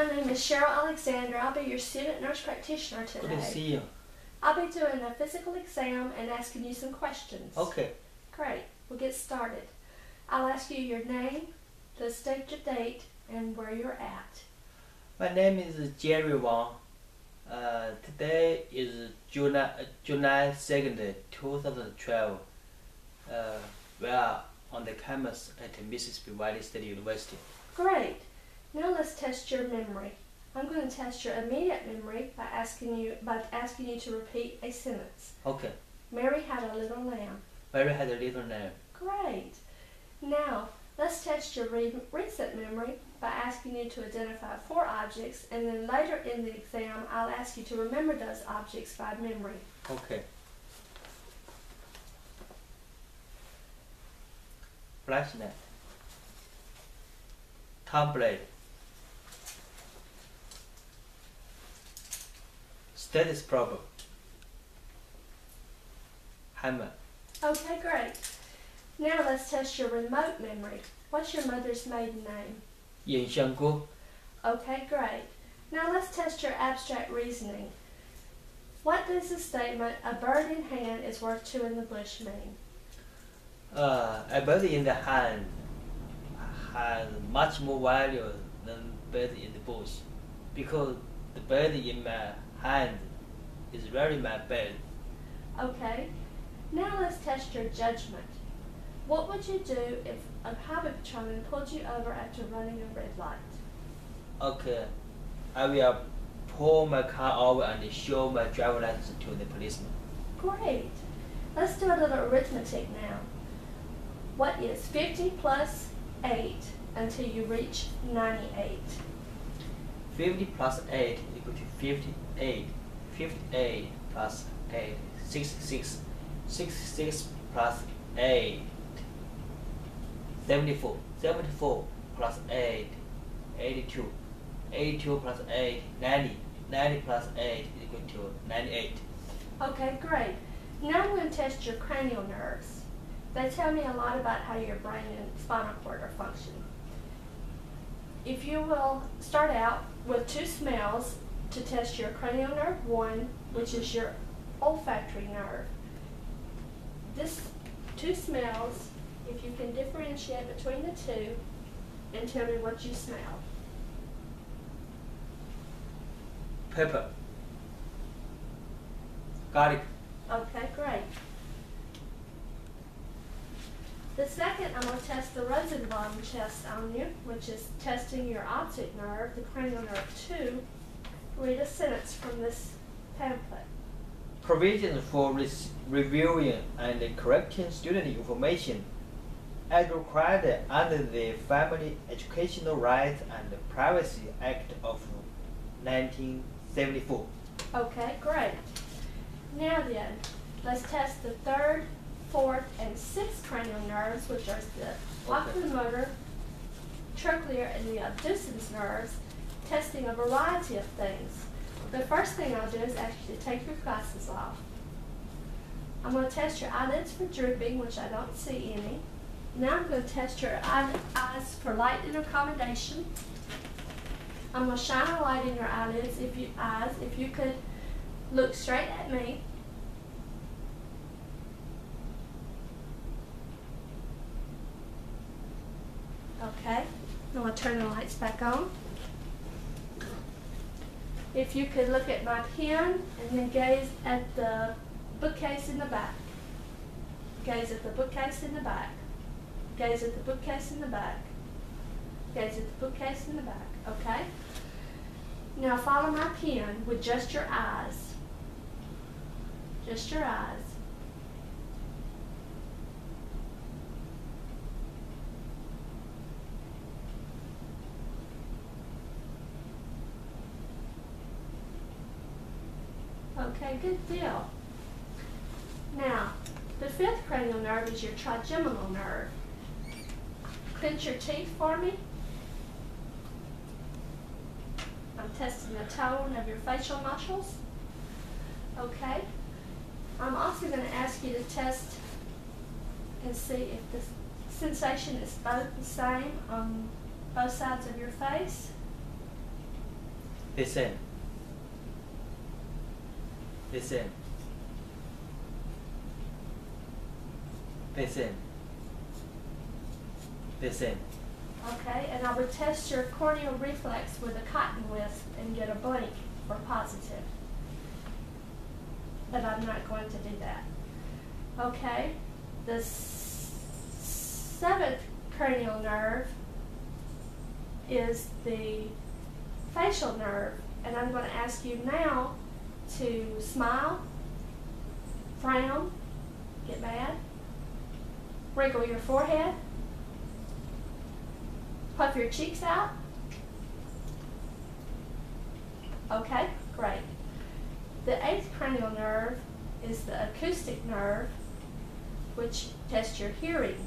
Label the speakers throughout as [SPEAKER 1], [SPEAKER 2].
[SPEAKER 1] My name is Cheryl Alexander. I'll be your student nurse practitioner today.
[SPEAKER 2] Good to see you.
[SPEAKER 1] I'll be doing a physical exam and asking you some questions.
[SPEAKER 2] Okay.
[SPEAKER 1] Great. We'll get started. I'll ask you your name, the state your date, and where you're at.
[SPEAKER 2] My name is Jerry Wang. Today is July 2nd, 2012. We are on the campus at Mississippi Valley State University.
[SPEAKER 1] Great. Now let's test your memory. I'm going to test your immediate memory by asking you to repeat a sentence.
[SPEAKER 2] Okay.
[SPEAKER 1] Mary had a little lamb.
[SPEAKER 2] Mary had a little lamb.
[SPEAKER 1] Great. Now let's test your recent memory by asking you to identify 4 objects, and then later in the exam I'll ask you to remember those objects by memory.
[SPEAKER 2] Okay. Flashlight, tablet, stethoscope, hammer.
[SPEAKER 1] Okay, great. Now let's test your remote memory. What's your mother's maiden name?
[SPEAKER 2] 影像菇.
[SPEAKER 1] Okay, great. Now let's test your abstract reasoning. What does the statement, "a bird in hand is worth 2 in the bush" mean?
[SPEAKER 2] A bird in the hand has much more value than bird in the bush, because the bird in my hand is really my bird.
[SPEAKER 1] Okay. Now let's test your judgment. What would you do if a highway patrolman pulled you over after running a red light?
[SPEAKER 2] Okay, I will pull my car over and show my driver license to the policeman.
[SPEAKER 1] Great. Let's do a little arithmetic now. What is 50 plus 8 until you reach 98?
[SPEAKER 2] 50 plus 8 equal to 58. 58 plus 8, 66. 66 plus 8, 74. 74 plus 8, 82. 82 plus 8, 90. 90 plus 8 equal to 98.
[SPEAKER 1] Okay, great. Now I'm going to test your cranial nerves. They tell me a lot about how your brain and spinal cord are functioning. If you will start out with 2 smells to test your cranial nerve 1, which is your olfactory nerve. This 2 smells, if you can differentiate between the 2 and tell me what you smell.
[SPEAKER 2] Pepper, garlic.
[SPEAKER 1] Okay, great. The second, I'm going to test the Rosenbaum test on you, which is testing your optic nerve, the cranial nerve 2. Read a sentence from this pamphlet.
[SPEAKER 2] Provisions for reviewing and correcting student information as required under the Family Educational Rights and Privacy Act of 1974.
[SPEAKER 1] Okay, great. Now then, let's test the 3rd, 4th, and 6th cranial nerves, which are the oculomotor, trochlear, and the abducens nerves, testing a variety of things. The first thing I'll do is ask you to take your glasses off. I'm going to test your eyelids for drooping, which I don't see any. Now I'm going to test your eyes for light and accommodation. I'm going to shine a light in your eyelids. If you could look straight at me. Okay, I'm going to turn the lights back on. If you could look at my pen and then gaze at the bookcase in the back. Gaze at the bookcase in the back. Gaze at the bookcase in the back. Gaze at the bookcase in the back. Okay? Now follow my pen with just your eyes. Just your eyes. Okay, good deal. Now, the 5th cranial nerve is your trigeminal nerve. Clench your teeth for me. I'm testing the tone of your facial muscles. Okay. I'm also going to ask you to test and see if the sensation is both the same on both sides of your face.
[SPEAKER 2] Listen. Listen. Listen. Listen.
[SPEAKER 1] Okay, and I would test your corneal reflex with a cotton wisp and get a blank for positive. But I'm not going to do that. Okay, the seventh cranial nerve is the facial nerve, and I'm going to ask you now to smile, frown, get mad, wrinkle your forehead, puff your cheeks out. Okay, great. The eighth cranial nerve is the acoustic nerve, which tests your hearing.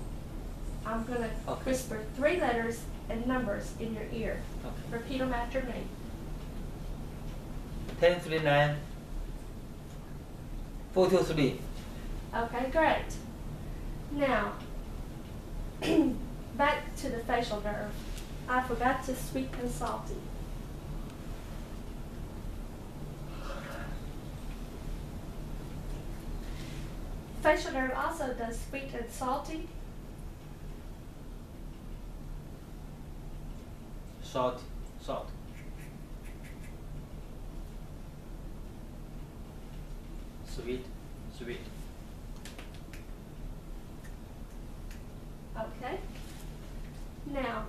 [SPEAKER 1] I'm going to whisper 3 letters and numbers in your ear.
[SPEAKER 2] Okay.
[SPEAKER 1] Repeat them after me.
[SPEAKER 2] 1039 423.
[SPEAKER 1] Okay, great. Now, back to the facial nerve. I forgot to sweet and salty. Facial nerve also does sweet and salty.
[SPEAKER 2] Salt. Salt. Sweet. Sweet.
[SPEAKER 1] Okay. Now,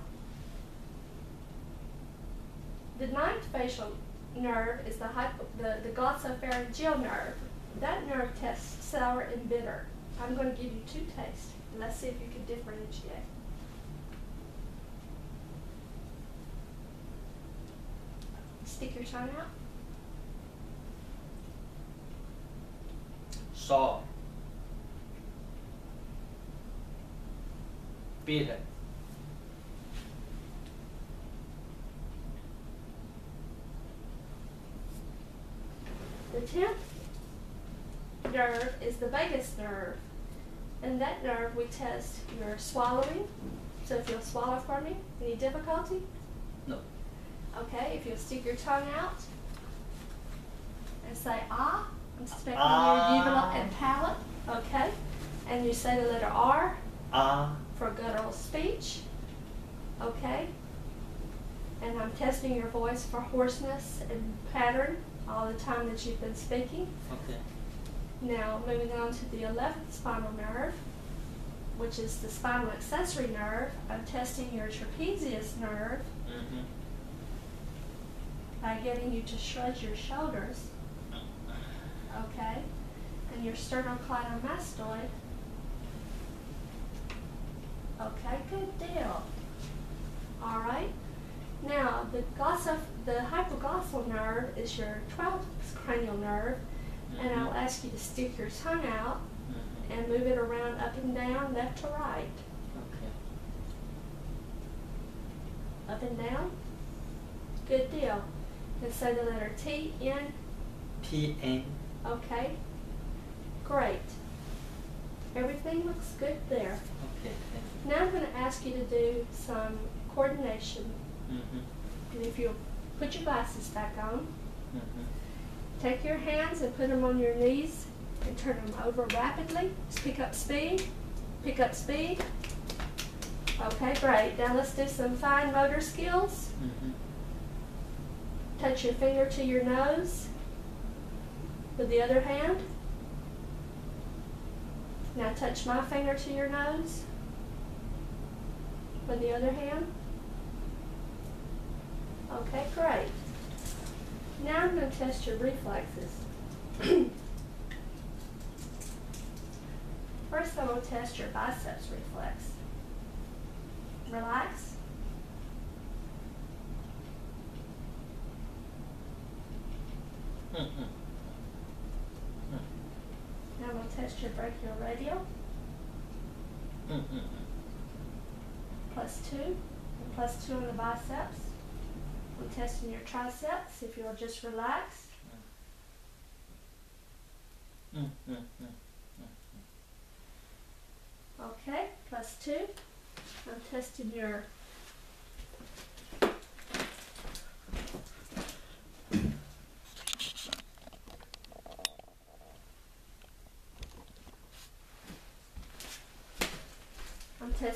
[SPEAKER 1] the ninth facial nerve is the glossopharyngeal nerve. That nerve tests sour and bitter. I'm going to give you 2 tastes. Let's see if you can differentiate. Stick your tongue out.
[SPEAKER 2] Salt. Bitter.
[SPEAKER 1] The 10th nerve is the vagus nerve. And that nerve we test your swallowing. So if you'll swallow for me, any difficulty?
[SPEAKER 2] No.
[SPEAKER 1] Okay, if you'll stick your tongue out and say ah, I'm suspecting
[SPEAKER 2] Ah.
[SPEAKER 1] your uvula and palate. Okay, and you say the letter R
[SPEAKER 2] Ah.
[SPEAKER 1] for guttural speech. Okay, and I'm testing your voice for hoarseness and pattern all the time that you've been speaking.
[SPEAKER 2] Okay.
[SPEAKER 1] Now, moving on to the 11th spinal nerve, which is the spinal accessory nerve. I'm testing your trapezius nerve
[SPEAKER 2] Mm-hmm.
[SPEAKER 1] by getting you to shrug your shoulders. Okay, and your sternocleidomastoid. Okay, good deal. All right. Now, the hypoglossal nerve is your 12th cranial nerve, and I'll ask you to stick your tongue out
[SPEAKER 2] Mm-hmm.
[SPEAKER 1] and move it around up and down, left to right.
[SPEAKER 2] Okay.
[SPEAKER 1] Up and down. Good deal. And say the letter T, N.
[SPEAKER 2] PN.
[SPEAKER 1] Okay. Great. Everything looks good there.
[SPEAKER 2] Okay. Thank
[SPEAKER 1] Now I'm going to ask you to do some coordination.
[SPEAKER 2] you. Mm-hmm.
[SPEAKER 1] And if you'll put your glasses back on,
[SPEAKER 2] Mm-hmm.
[SPEAKER 1] take your hands and put them on your knees and turn them over rapidly. Just pick up speed. Pick up speed. Okay, great. Now let's do some fine motor skills.
[SPEAKER 2] Mm-hmm.
[SPEAKER 1] Touch your finger to your nose with the other hand. Now touch my finger to your nose with the other hand. Okay, great. Now I'm going to test your reflexes. First I'm going to test your biceps reflex. Relax.
[SPEAKER 2] Mm-hmm.
[SPEAKER 1] Now I'm going to test your brachial radial.
[SPEAKER 2] Mm-hmm.
[SPEAKER 1] +2. And +2 on the biceps. I'm testing your triceps if you'll just relax.
[SPEAKER 2] Mm-hmm.
[SPEAKER 1] Okay, +2. I'm testing your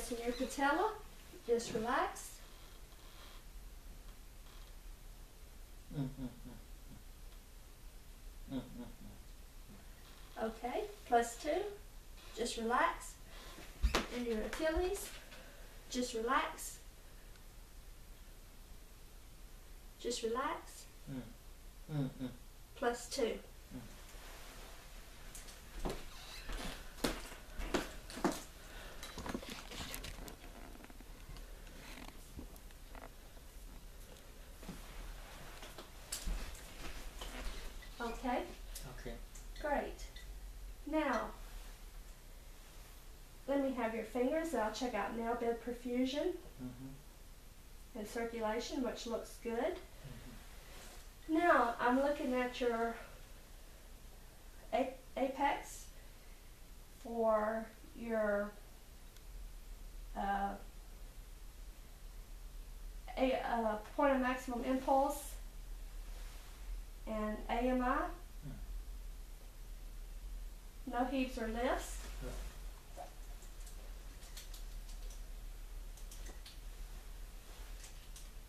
[SPEAKER 1] Testing your patella. Just relax. Okay, +2. Just relax. And your Achilles. Just relax. Just relax. +2. Okay,
[SPEAKER 2] Okay.
[SPEAKER 1] great. Now, let me have your fingers and I'll check out nail bed perfusion and circulation, which looks good. Now, I'm looking at your apex for your point of maximum impulse and AMI. No heaves or lifts.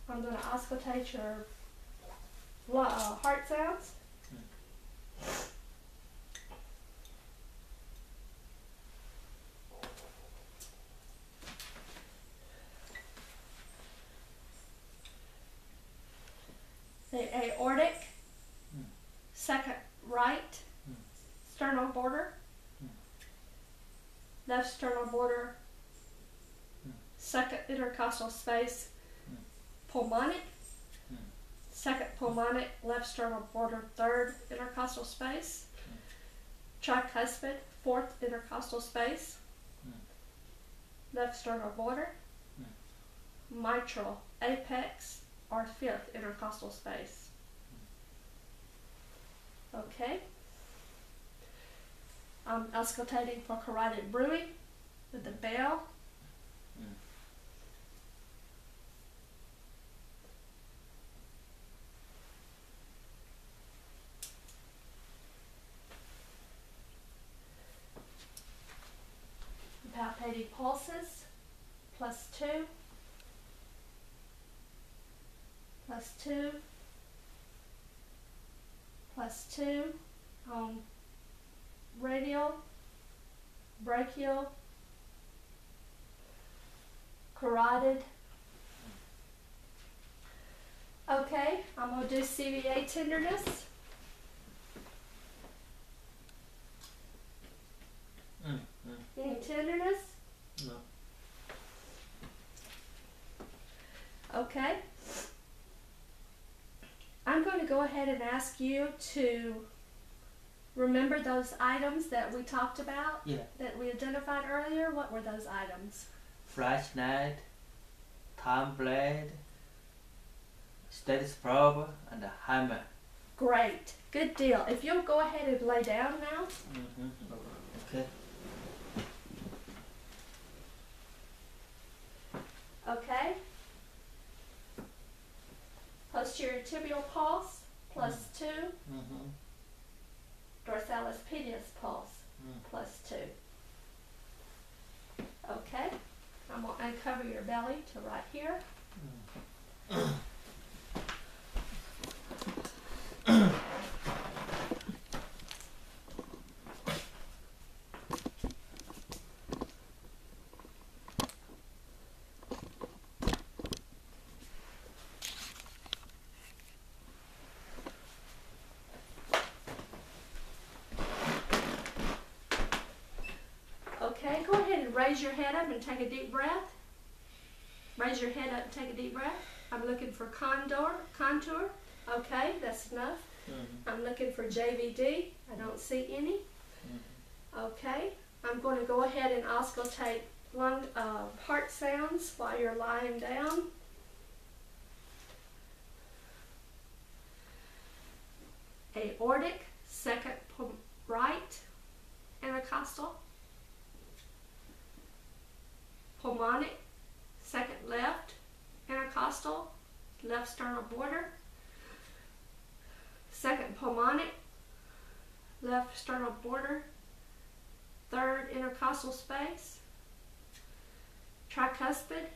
[SPEAKER 1] I'm going to auscultate your heart sounds. The aortic, second right sternal border, left sternal border, second intercostal space, pulmonic, second pulmonic, left sternal border, third intercostal space, tricuspid, fourth intercostal space, left sternal border, mitral, apex, or fifth intercostal space. Okay. I'm auscultating for carotid brewing with the bell. Palpating pulses, +2, +2, +2 on radial, brachial, carotid. Okay, I'm going to do CVA tenderness. Any tenderness?
[SPEAKER 2] No.
[SPEAKER 1] Okay. I'm going to go ahead and ask you to remember those items that we talked about, that we identified earlier. What were those items?
[SPEAKER 2] Flashlight, time blade, status probe, and a hammer.
[SPEAKER 1] Great. Good deal. If you'll go ahead and lay down now.
[SPEAKER 2] Okay.
[SPEAKER 1] Okay. Posterior tibial pulse, +2. Dorsalis medius pulse, +2. Okay. I'm going to uncover your belly to right here. Okay, go ahead and raise your head up and take a deep breath. Raise your head up and take a deep breath. I'm looking for contour. Okay, that's enough. I'm looking for JVD. I don't see any. Okay, I'm going to go ahead and auscultate heart sounds while you're lying down. Aortic, second right intercostal. Pulmonic, second left intercostal, left sternal border. Second pulmonic, left sternal border, third intercostal space. tricuspid,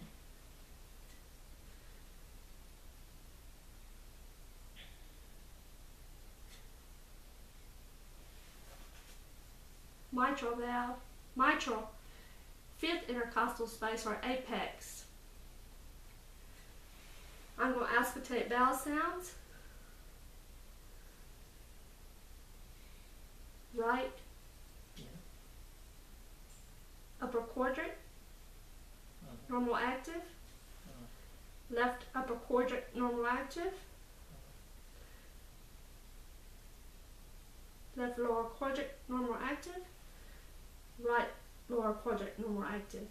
[SPEAKER 1] mitral valve, mitral, fifth intercostal space or apex. I'm going to auscultate vowel sounds. Right, upper quadrant, normal active. Left upper quadrant, normal active. Left lower quadrant, normal active. Right lower quadrant, normal active.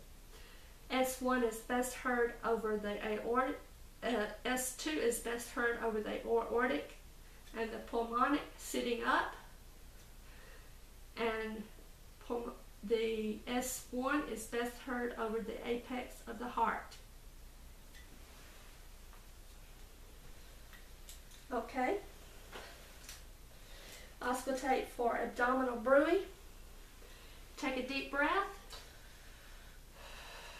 [SPEAKER 1] S1 is best heard over the aortic. S2 is best heard over the aortic and the pulmonic sitting up. And the S1 is best heard over the apex of the heart. Okay. Auscultate for abdominal bruit. Take a deep breath.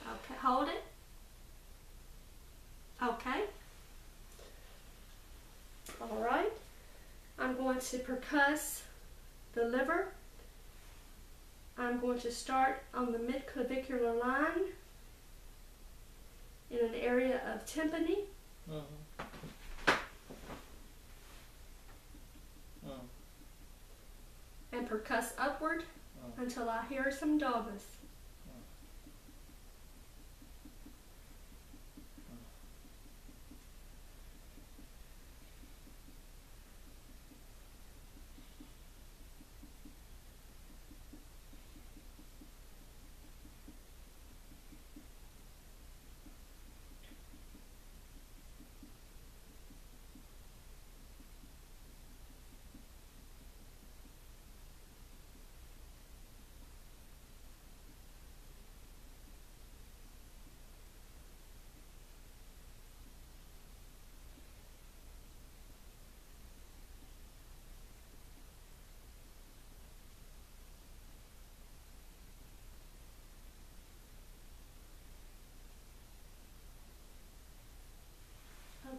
[SPEAKER 1] Okay, hold it. Okay. All right. I'm going to percuss the liver. I'm going to start on the midclavicular line in an area of tympani. And percuss upward until I hear some dullness.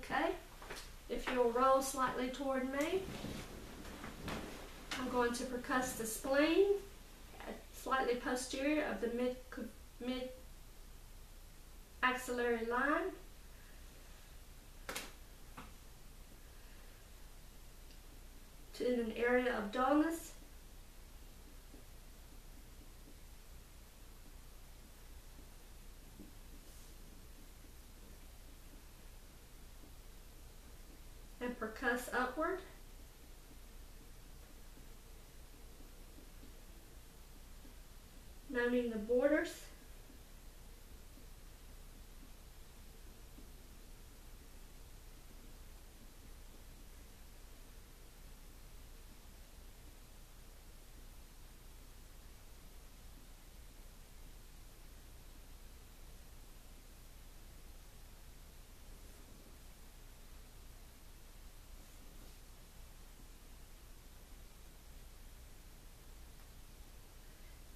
[SPEAKER 1] Okay, if you'll roll slightly toward me, I'm going to percuss the spleen, slightly posterior of the mid axillary line. To an area of dullness. And percuss upward. Noting the borders.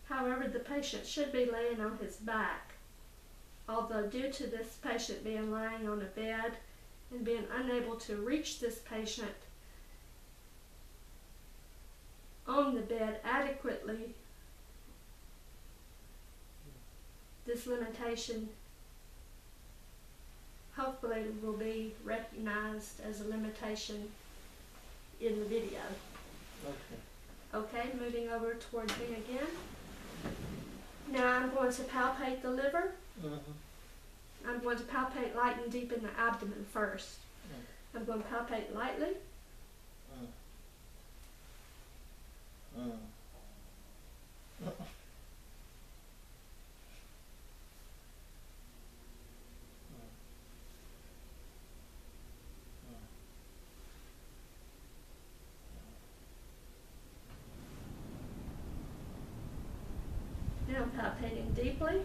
[SPEAKER 1] However, the patient should be laying on his back. Although due to this patient being lying on a bed and being unable to reach this patient on the bed adequately, this limitation hopefully will be recognized as a limitation in the video. Okay, moving over toward me again. Now I'm going to palpate the liver. I'm going to palpate light and deep in the abdomen first. I'm going to palpate lightly. Now I'm palpating deeply.